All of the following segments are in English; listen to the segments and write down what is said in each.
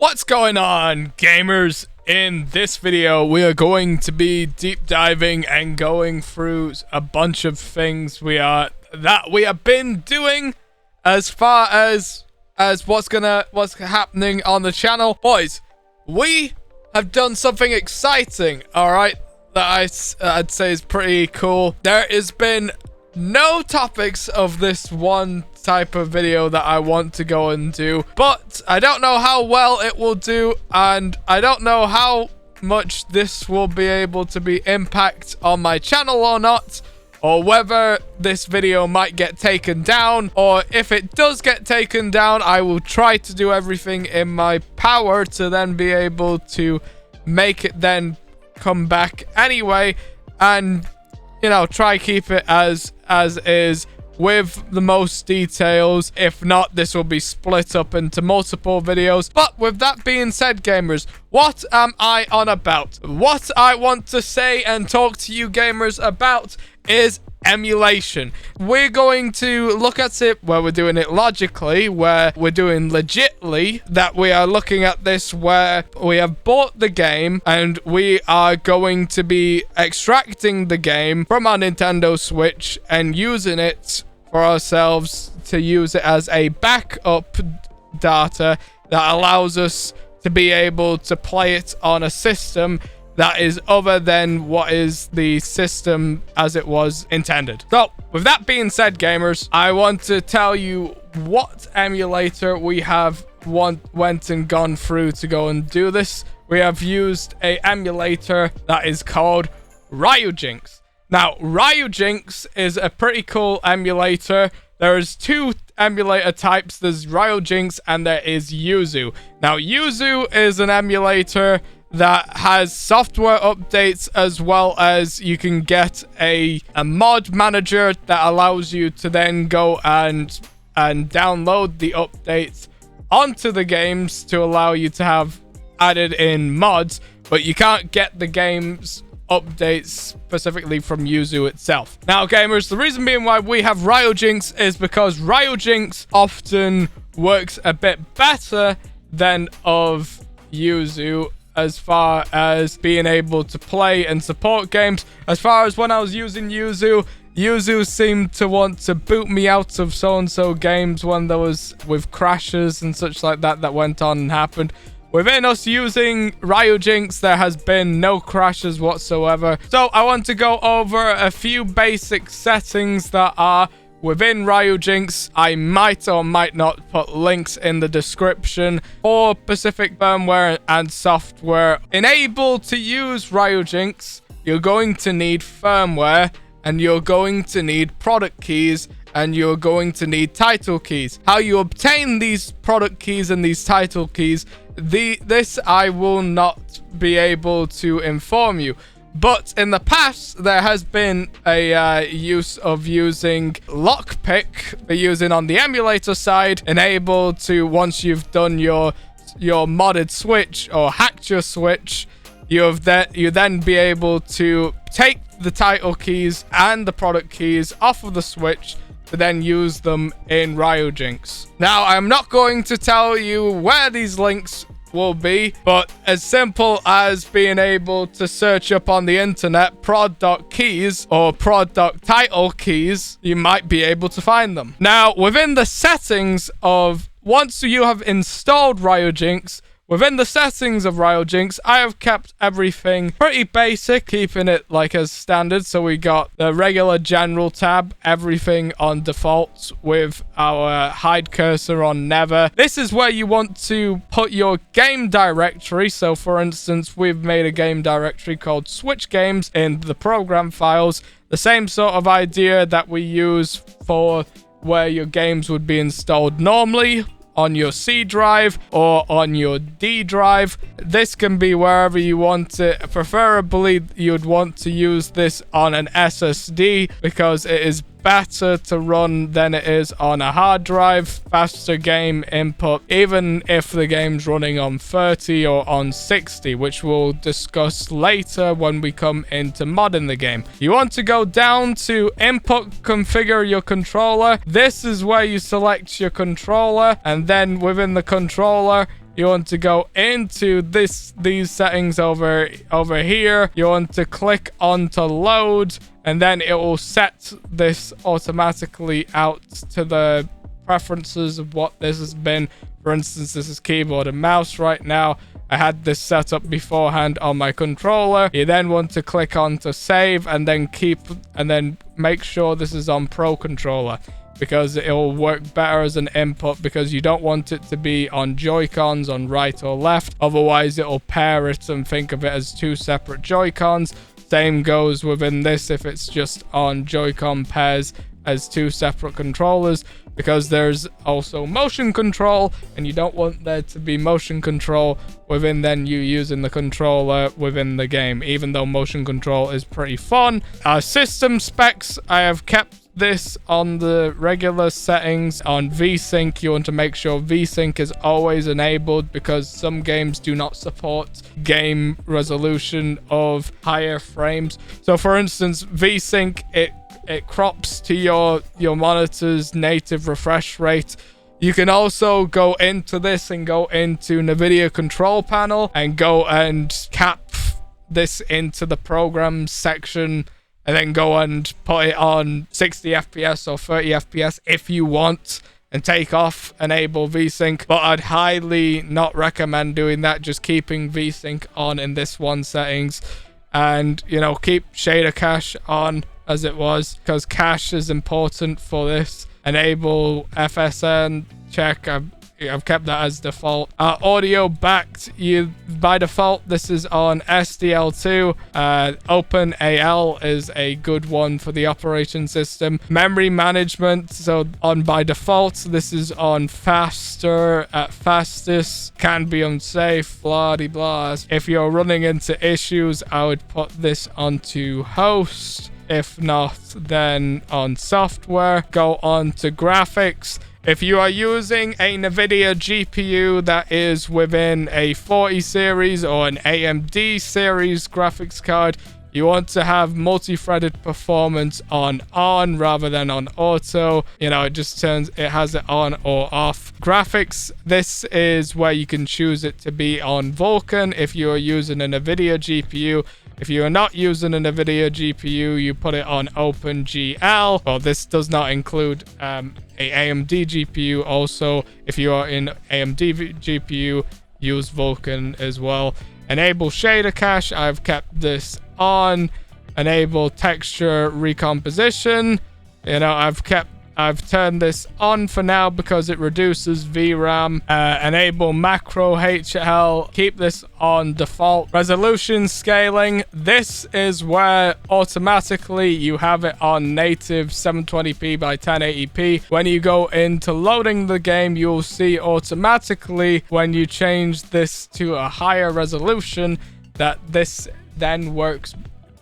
What's going on, gamers? In this video, we are going to be deep diving and going through a bunch of things that we have been doing as far as what's happening on the channel. Boys, we have done something exciting, all right, that I'd say is pretty cool. There has been no topics of this one type of video that I want to go and do, but I don't know how well it will do, and I don't know how much this will be able to be impact on my channel or not, or whether this video might get taken down, or if it does get taken down, I will try to do everything in my power to then be able to make it then come back anyway, and try keep it as is with the most details. If not, this will be split up into multiple videos. But with that being said, gamers, what am I on about? What I want to say and talk to you gamers about is emulation. We're going to look at it where we're doing it logically, where we're doing legitly, that we are looking at this where we have bought the game and we are going to be extracting the game from our Nintendo Switch and using it for ourselves to use it as a backup data that allows us to be able to play it on a system that is other than what is the system as it was intended. So, with that being said, gamers, I want to tell you what emulator we have went and gone through to go and do this. We have used a emulator that is called Ryujinx. Now, Ryujinx is a pretty cool emulator. There's two emulator types. There's Ryujinx and there is Yuzu. Now, Yuzu is an emulator that has software updates, as well as you can get a mod manager that allows you to then go and download the updates onto the games to allow you to have added in mods, but you can't get the game's updates specifically from Yuzu itself. Now, gamers, the reason being why we have Ryujinx is because Ryujinx often works a bit better than of Yuzu as far as being able to play and support games. As far as when I was using Yuzu seemed to want to boot me out of so-and-so games when there was with crashes and such like that went on and happened. Within us using Ryujinx, there has been no crashes whatsoever. So I want to go over a few basic settings that are within Ryujinx. I might or might not put links in the description for specific firmware and software. Enabled to use Ryujinx, you're going to need firmware, and you're going to need product keys, and you're going to need title keys. How you obtain these product keys and these title keys, this I will not be able to inform you. But in the past, there has been a use of using lockpick, using on the emulator side, enabled to, once you've done your modded switch or hacked your switch, you then be able to take the title keys and the product keys off of the switch to then use them in Ryujinx. Now, I'm not going to tell you where these links will be, but as simple as being able to search up on the internet prod.keys or prod.title keys, you might be able to find them. Now, within the settings of, once you have installed Ryujinx, within the settings of Ryujinx, I have kept everything pretty basic, keeping it like as standard. So we got the regular general tab, everything on default with our hide cursor on never. This is where you want to put your game directory. So for instance, we've made a game directory called Switch Games in the program files. The same sort of idea that we use for where your games would be installed normally, on your C drive or on your D drive. This can be wherever you want it. Preferably, you'd want to use this on an SSD because it is better to run than it is on a hard drive. Faster game input, even if the game's running on 30 or on 60, which we'll discuss later when we come into modding the game. You want to go down to input, configure your controller. This is where you select your controller, and then within the controller, you want to go into these settings over here. You want to click onto load, and then it will set this automatically out to the preferences of what this has been. For instance, this is keyboard and mouse right now. I had this set up beforehand on my controller. You then want to click on to save, and then make sure this is on Pro Controller, because it will work better as an input, because you don't want it to be on Joy-Cons on right or left. Otherwise, it will pair it and think of it as two separate Joy-Cons. Same goes within this if it's just on Joy-Con pairs as two separate controllers, because there's also motion control, and you don't want there to be motion control within then you using the controller within the game, even though motion control is pretty fun. System specs, I have kept this on the regular settings. On VSync, you want to make sure VSync is always enabled, because some games do not support game resolution of higher frames. So for instance, VSync, it crops to your monitor's native refresh rate. You can also go into this and go into NVIDIA control panel and go and cap this into the programs section, and then go and put it on 60 FPS or 30 FPS if you want, and take off enable VSync. But I'd highly not recommend doing that, just keeping VSync on in this one settings. And, you know, keep shader cache on as it was, because cache is important for this. Enable FSN check. I've kept that as default. Audio backed, by default this is on SDL2. OpenAL is a good one for the operation system. Memory management, so on by default this is on faster at fastest. Can be unsafe, blah de blah. If you're running into issues, I would put this onto host. If not, then on software. Go on to graphics. If you are using a NVIDIA GPU that is within a 40 series or an AMD series graphics card, you want to have multi-threaded performance on rather than on auto. You know, it has it on or off. Graphics, this is where you can choose it to be on Vulkan if you are using a NVIDIA GPU. If you are not using a NVIDIA GPU, you put it on OpenGL. Well, this does not include a AMD GPU. Also, if you are in AMD GPU, use Vulkan as well. Enable shader cache, I've kept this on. Enable texture recomposition. You know, I've turned this on for now because it reduces VRAM. Enable macro HL. Keep this on default. Resolution scaling. This is where automatically you have it on native 720p by 1080p. When you go into loading the game, you'll see automatically when you change this to a higher resolution that this then works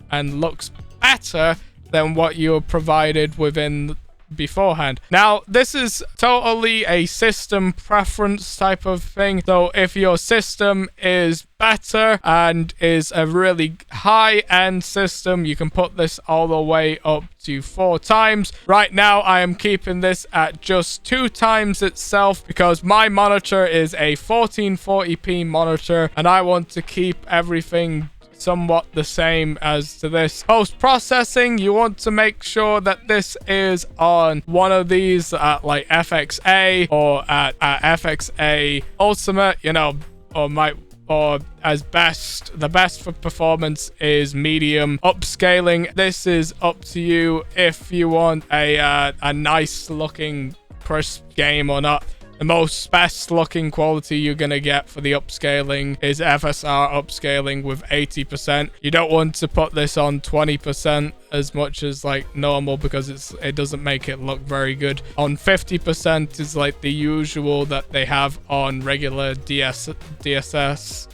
and looks better than what you're provided within beforehand. Now, this is totally a system preference type of thing. So if your system is better and is a really high-end system, you can put this all the way up to 4 times. Right now, I am keeping this at just 2 times itself because my monitor is a 1440p monitor and I want to keep everything somewhat the same as to this. Post-processing, you want to make sure that this is on one of these at like FXA or at FXA Ultimate, you know, or as best. The best for performance is medium. Upscaling, this is up to you if you want a nice looking crisp game or not. The best looking quality you're going to get for the upscaling is FSR upscaling with 80%. You don't want to put this on 20% as much as like normal because it doesn't make it look very good. On 50% is like the usual that they have on regular DLSS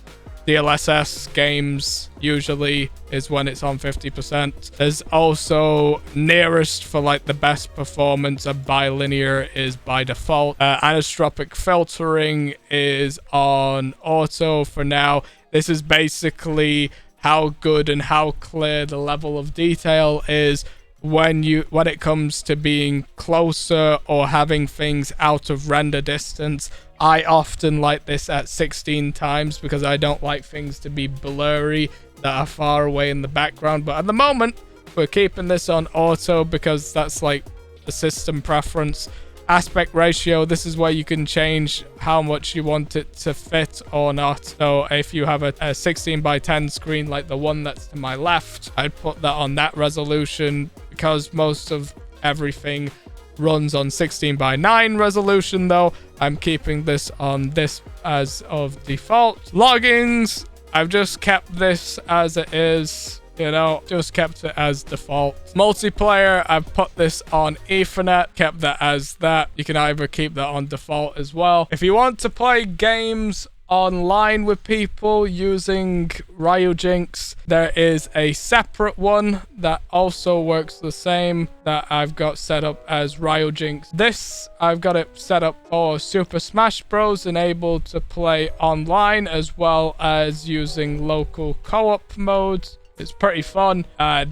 games, usually is when it's on 50%. There's also nearest for like the best performance of bilinear is by default. Anisotropic filtering is on auto for now. This is basically how good and how clear the level of detail is when it comes to being closer or having things out of render distance. I often like this at 16 times because I don't like things to be blurry that are far away in the background. But at the moment, we're keeping this on auto because that's like the system preference. Aspect ratio, this is where you can change how much you want it to fit or not. So if you have a 16 by 10 screen like the one that's to my left, I'd put that on that resolution. Because most of everything runs on 16 by 9 resolution though, I'm keeping this on this as of default. Loggings, I've just kept this as it is. You know, just kept it as default. Multiplayer, I've put this on Ethernet, kept that as that. You can either keep that on default as well. If you want to play games online with people using Ryujinx, there is a separate one that also works the same that I've got set up as Ryujinx. This, I've got it set up for Super Smash Bros. Enabled to play online as well as using local co-op modes. It's pretty fun.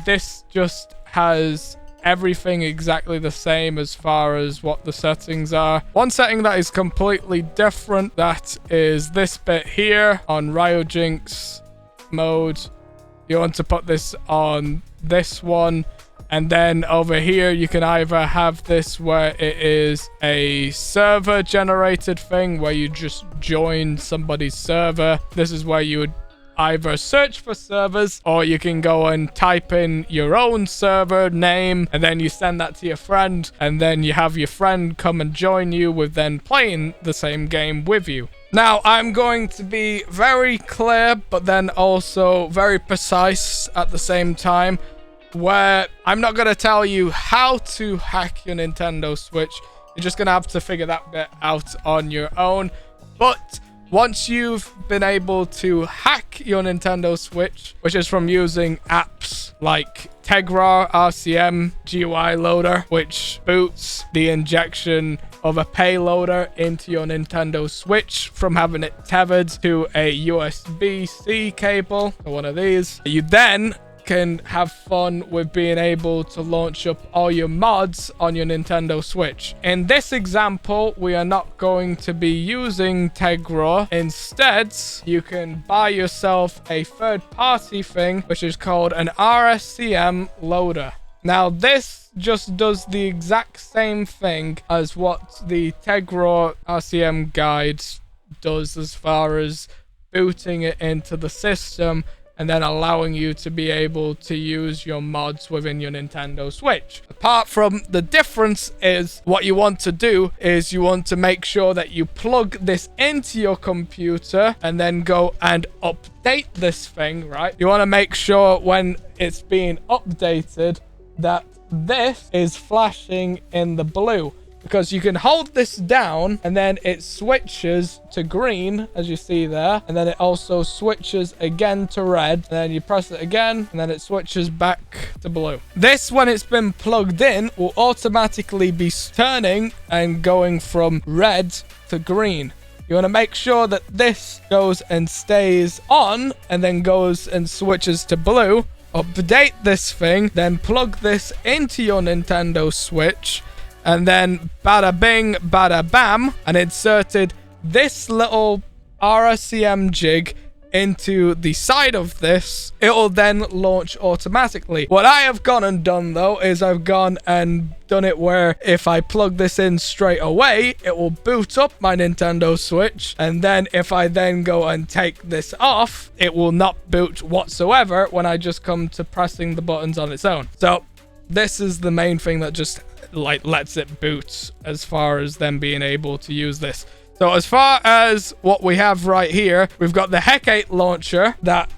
This just has everything exactly the same as far as what the settings are. One setting that is completely different, that is this bit here on Ryujinx mode. You want to put this on this one, and then over here you can either have this where it is a server generated thing where you just join somebody's server. This is where you would either search for servers, or you can go and type in your own server name and then you send that to your friend, and then you have your friend come and join you with then playing the same game with you. Now, I'm going to be very clear, but then also very precise at the same time, where I'm not going to tell you how to hack your Nintendo Switch. You're just going to have to figure that bit out on your own. But once you've been able to hack your Nintendo Switch, which is from using apps like Tegra RCM GUI loader, which boots the injection of a payloader into your Nintendo Switch from having it tethered to a USB-C cable, or one of these, you then can have fun with being able to launch up all your mods on your Nintendo Switch. In this example, we are not going to be using Tegra. Instead, you can buy yourself a third-party thing, which is called an RSCM loader. Now, this just does the exact same thing as what the Tegra RCM guide does as far as booting it into the system and then allowing you to be able to use your mods within your Nintendo Switch. Apart from the difference is what you want to do is you want to make sure that you plug this into your computer and then go and update this thing, right? You want to make sure when it's being updated that this is flashing in the blue, because you can hold this down and then it switches to green, as you see there, and then it also switches again to red, and then you press it again and then it switches back to blue. This, when it's been plugged in, will automatically be turning and going from red to green. You want to make sure that this goes and stays on and then goes and switches to blue. Update this thing, then plug this into your Nintendo Switch, and then bada bing, bada bam, and inserted this little RSCM jig into the side of this. It'll then launch automatically. What I have gone and done though is I've gone and done it where if I plug this in straight away, it will boot up my Nintendo Switch, and then if I then go and take this off, it will not boot whatsoever when I just come to pressing the buttons on its own. So this is the main thing that just like lets it boot as far as them being able to use this. So as far as what we have right here, we've got the Hekate launcher that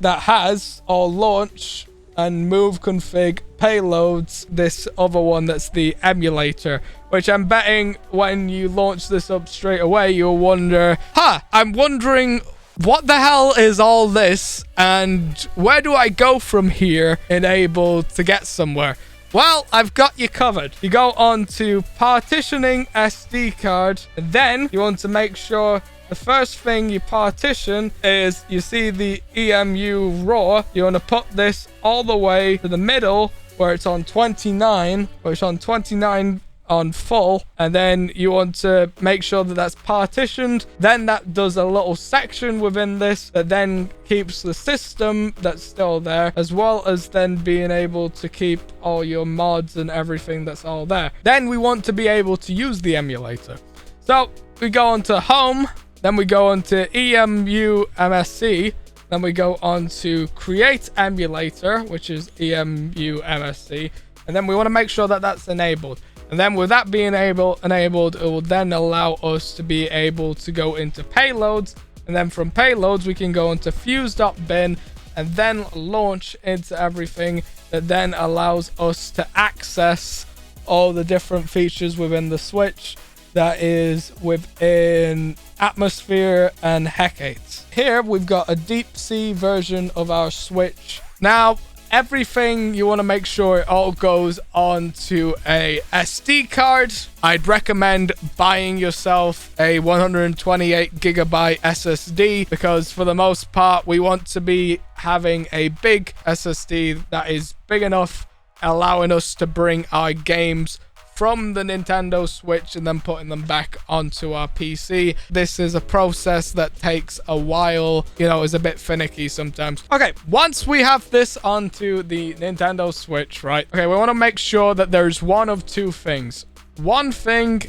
has all launch and move config payloads. This other one that's the Emulator, which I'm betting when you launch this up straight away, you'll wonder, I'm wondering what the hell is all this and where do I go from here and able to get somewhere? Well, I've got you covered. You go on to partitioning SD card, and then you want to make sure the first thing you partition is, you see the EMU RAW. You want to put this all the way to the middle where it's on 29, where it's on 29 on full, and then you want to make sure that that's partitioned. Then that does a little section within this that then keeps the system that's still there, as well as then being able to keep all your mods and everything that's all there. Then we want to be able to use the emulator. So we go on to home, then we go on to EMU-MSC, then we go on to create emulator, which is EMU-MSC, and then we want to make sure that that's enabled. And then with that being enabled, it will then allow us to be able to go into payloads. And then from payloads, we can go into fuse.bin and then launch into everything that then allows us to access all the different features within the switch that is within Atmosphere and Hekate. Here, we've got a deep sea version of our switch. Now, everything you want to make sure it all goes onto a SD card. I'd recommend buying yourself a 128 gigabyte SSD because for the most part we want to be having a big SSD that is big enough, allowing us to bring our games from the Nintendo Switch and then putting them back onto our PC. This is a process that takes a while, you know, is a bit finicky sometimes. Okay, once we have this onto the Nintendo Switch, right? Okay, we want to make sure that there's one of two things. One thing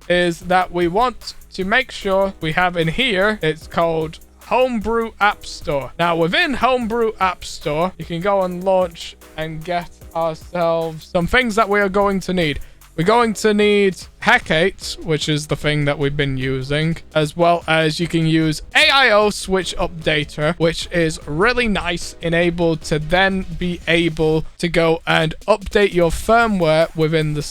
is that we want to make sure we have in here, it's called Homebrew App Store. Now, within Homebrew App Store, you can go and launch and get ourselves some things that we are going to need. We're going to need Hekate, which is the thing that we've been using, as well as you can use AIO Switch Updater, which is really nice, enabled to then be able to go and update your firmware within the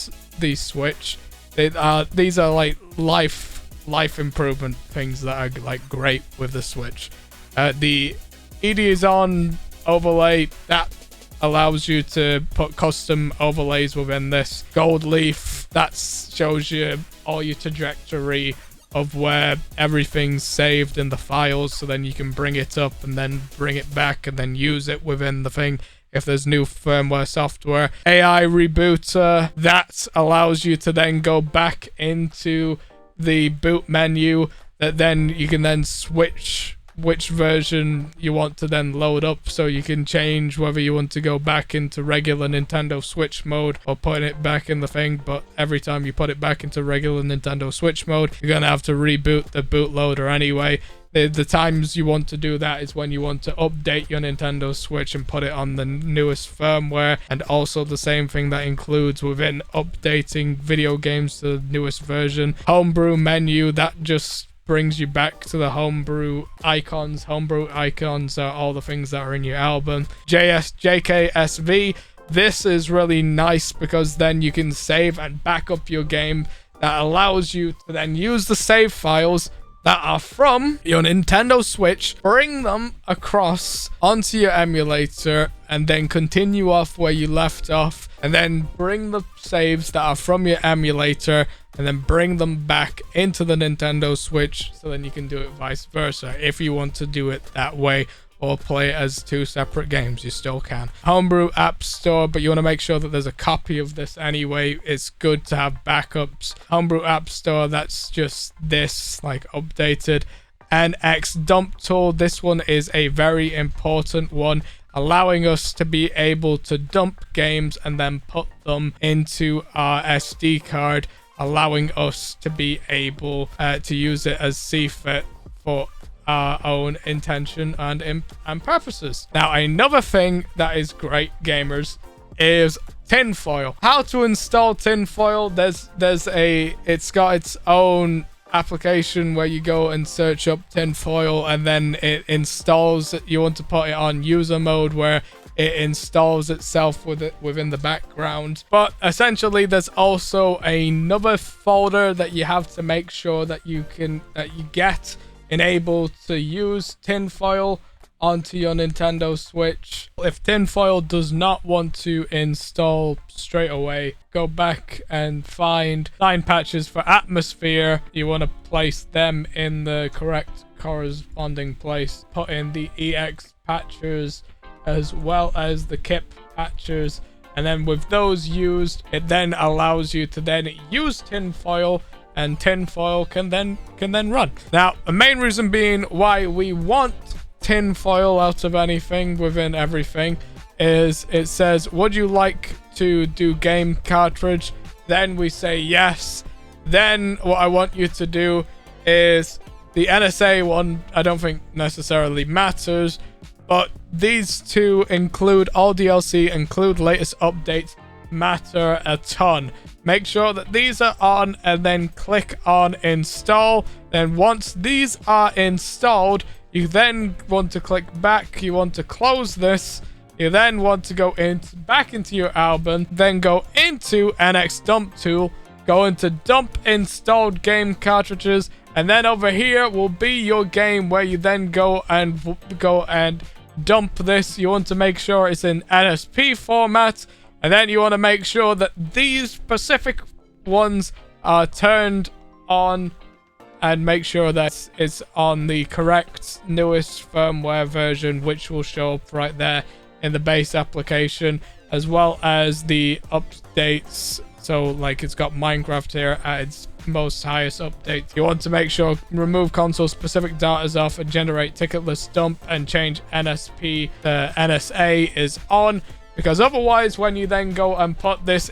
Switch. These are like life improvement things that are like great with the Switch. The EDIZON overlay, that allows you to put custom overlays within this. Gold leaf, that shows you all your trajectory of where everything's saved in the files, so then you can bring it up and then bring it back and then use it within the thing if there's new firmware software. AI rebooter, that allows you to then go back into the boot menu, that then you can then switch which version you want to then load up, so you can change whether you want to go back into regular Nintendo Switch mode or putting it back in the thing. But every time you put it back into regular Nintendo Switch mode, you're gonna have to reboot the bootloader anyway. The times you want to do that is when you want to update your Nintendo Switch and put it on the newest firmware, and also the same thing that includes within updating video games to the newest version. Homebrew menu, that just brings you back to the homebrew icons. Homebrew icons are all the things that are in your album. JKSV, this is really nice because then you can save and back up your game. That allows you to then use the save files that are from your Nintendo Switch, bring them across onto your emulator, and then continue off where you left off, and then bring the saves that are from your emulator and then bring them back into the Nintendo Switch, so then you can do it vice versa. If you want to do it that way or play it as two separate games, you still can. Homebrew App Store, but you want to make sure that there's a copy of this anyway. It's good to have backups. Homebrew App Store, that's just this, like, updated. NXDumpTool, this one is a very important one, allowing us to be able to dump games and then put them into our SD card, allowing us to be able to use it as see-fit for our own intention and purposes. Now, another thing that is great, gamers, is Tinfoil. How to install Tinfoil? It's got its own application where you go and search up Tinfoil, and then it installs it. You want to put it on user mode where it installs itself within the background. But essentially, there's also another folder that you have to make sure that you get enabled to use Tinfoil onto your Nintendo Switch. If Tinfoil does not want to install straight away, go back and find 9 patches for Atmosphere. You want to place them in the correct corresponding place. Put in the EX patches as well as the KIP patches, And then with those used, it then allows you to then use Tinfoil, and Tinfoil can then run. Now, the main reason being why we want Tinfoil out of anything within everything is it says, would you like to do game cartridge? Then we say yes. Then what I want you to do is the NSA one, I don't think necessarily matters, but these two include all DLC, include latest updates, matter a ton. Make sure that these are on and then click on install. Then once these are installed, you then want to click back. You want to close this. You then want to go back into your album, then go into NXDumpTool, go into dump installed game cartridges, and then over here will be your game where you then go and dump this. You want to make sure it's in NSP format, and then you want to make sure that these specific ones are turned on, and make sure that it's on the correct newest firmware version, which will show up right there in the base application, as well as the updates. So like it's got Minecraft here at its most highest update. You want to make sure remove console specific data off and generate ticketless dump and change NSP to NSA is on, because otherwise when you then go and put this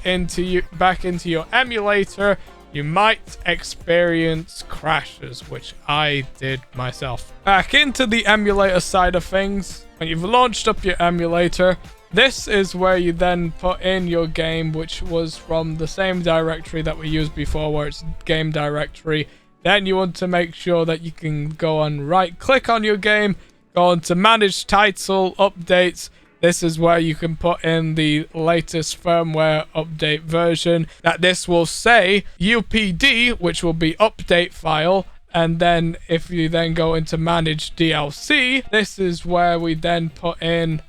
back into your emulator, you might experience crashes, which I did myself. Back into the emulator side of things, when you've launched up your emulator, this is where you then put in your game, which was from the same directory that we used before, where it's game directory. Then you want to make sure that you can go and right click on your game, go on to manage title updates. This is where you can put in the latest firmware update version. That this will say UPD, which will be update file. And then if you then go into manage DLC, this is where we then put in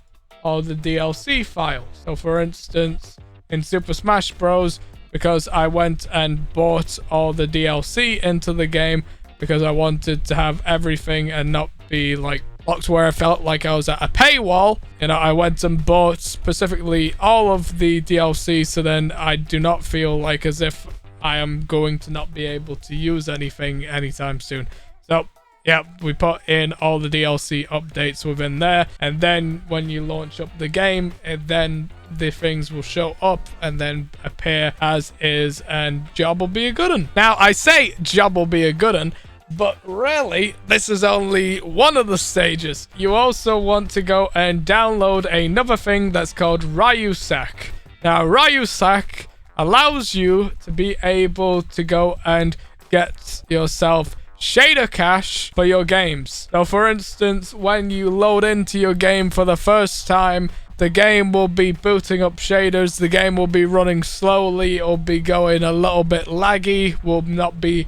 all the DLC files. So for instance, in Super Smash Bros, because I went and bought all the DLC into the game because I wanted to have everything and not be like locked where I felt like I was at a paywall. You know, I went and bought specifically all of the DLC, so then I do not feel like as if I am going to not be able to use anything anytime soon. So yeah, we put in all the DLC updates within there, and then when you launch up the game, then the things will show up and then appear as is, and job will be a good one. Now, I say job will be a good one, but really, this is only one of the stages. You also want to go and download another thing that's called RyuSAK. Now, RyuSAK allows you to be able to go and get yourself shader cache for your games. So for instance, when you load into your game for the first time, the game will be booting up shaders, the game will be running slowly, it'll be going a little bit laggy, will not be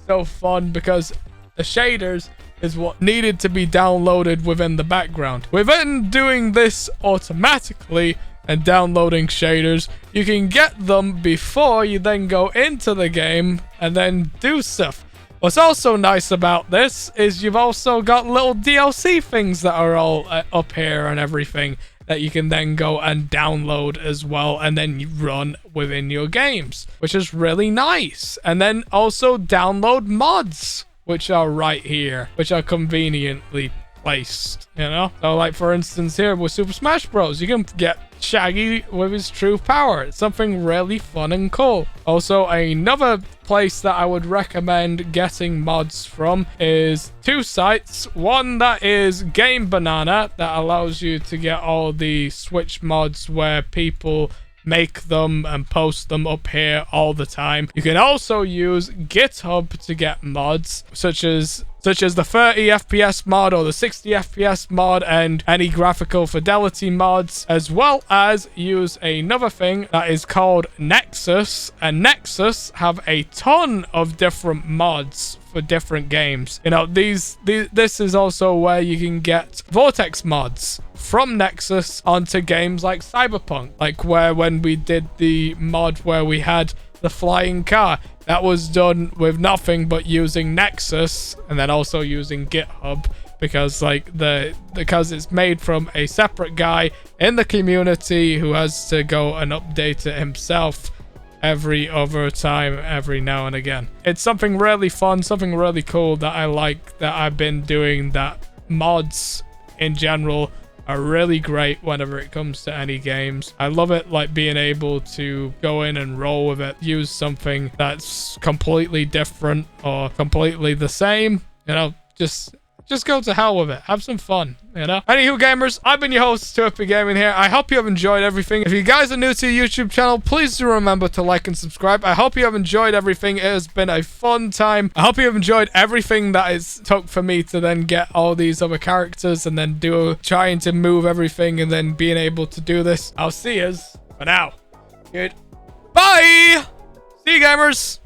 so fun because the shaders is what needed to be downloaded within the background. Within doing this automatically and downloading shaders, you can get them before you then go into the game and then do stuff. What's also nice about this is you've also got little DLC things that are all up here and everything that you can then go and download as well and then run within your games, which is really nice. And then also download mods, which are right here, which are conveniently placed, you know? So like for instance here with Super Smash Bros, you can get Shaggy with his true power. It's something really fun and cool. Also, another place that I would recommend getting mods from is two sites. One that is Game Banana, that allows you to get all the Switch mods where people make them and post them up here all the time. You can also use GitHub to get mods, such as the 30 FPS mod or the 60 FPS mod and any graphical fidelity mods, as well as use another thing that is called Nexus. And Nexus have a ton of different mods for different games. You know, this is also where you can get Vortex mods from Nexus onto games like Cyberpunk, like when we did the mod where we had the flying car. That was done with nothing but using Nexus and then also using GitHub because because it's made from a separate guy in the community who has to go and update it himself every other time, every now and again. It's something really fun, something really cool that I like, that I've been doing, that mods in general are really great whenever it comes to any games. I love it, like being able to go in and roll with it, use something that's completely different or completely the same, you know, just go to hell with it. Have some fun, you know? Anywho, gamers, I've been your host, 2FP Gaming here. I hope you have enjoyed everything. If you guys are new to the YouTube channel, please do remember to like and subscribe. I hope you have enjoyed everything. It has been a fun time. I hope you have enjoyed everything that it took for me to then get all these other characters and then trying to move everything and then being able to do this. I'll see yous for now. Goodbye! See you, gamers!